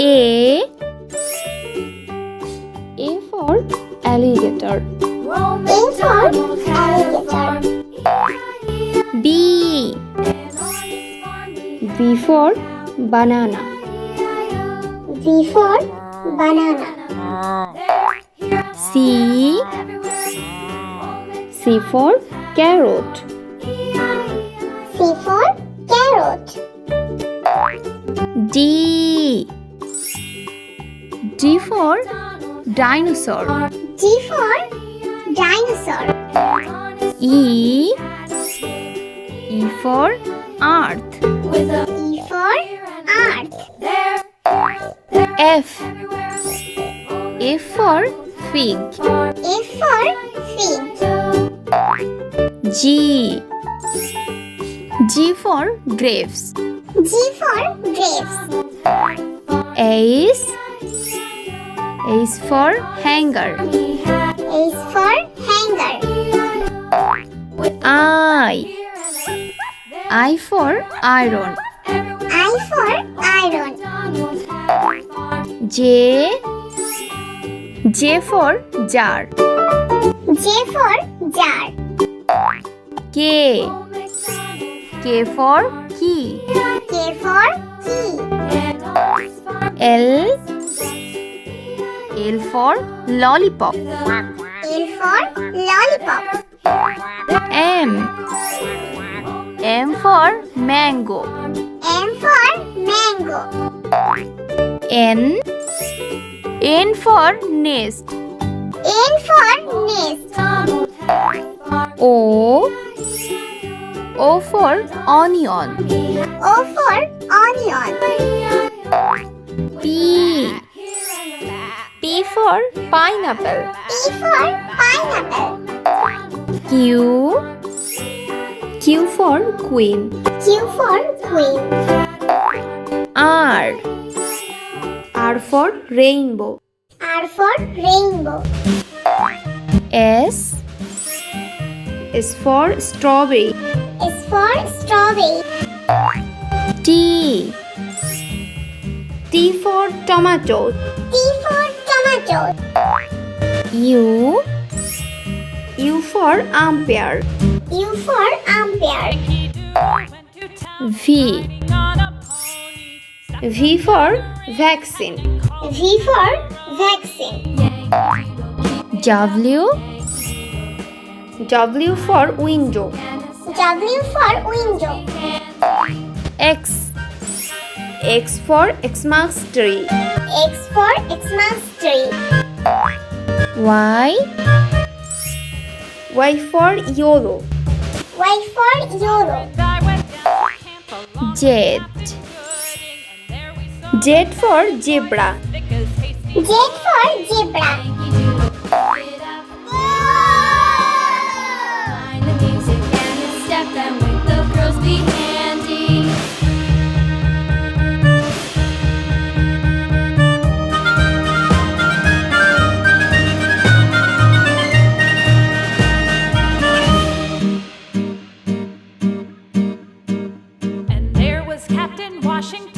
A for alligator. A for alligator. B for banana. B for banana. C for carrot. C for carrot. D for dinosaur. D for dinosaur. E for earth. E for earth. F for fig. F for fig. G for grapes. G for grapes. H for hanger. H for hanger. I for iron. I for iron. J for jar. J for jar. K for key. K for key. L for lollipop. L for lollipop. M for mango. M for mango. N for nest. N for nest. O for onion. O for onion. P for pineapple. P for pineapple. Q for queen. Q for queen. R for rainbow. R for rainbow. S for strawberry. S for strawberry. T for tomato. T for tomato. U for umpire. U for umpire. V for vaccine. V for vaccine. W for window. W for window. X for Xmas tree. X for Xmas tree. Y for yellow. Y for yellow. Z for zebra. Z for zebra. And there was Captain Washington.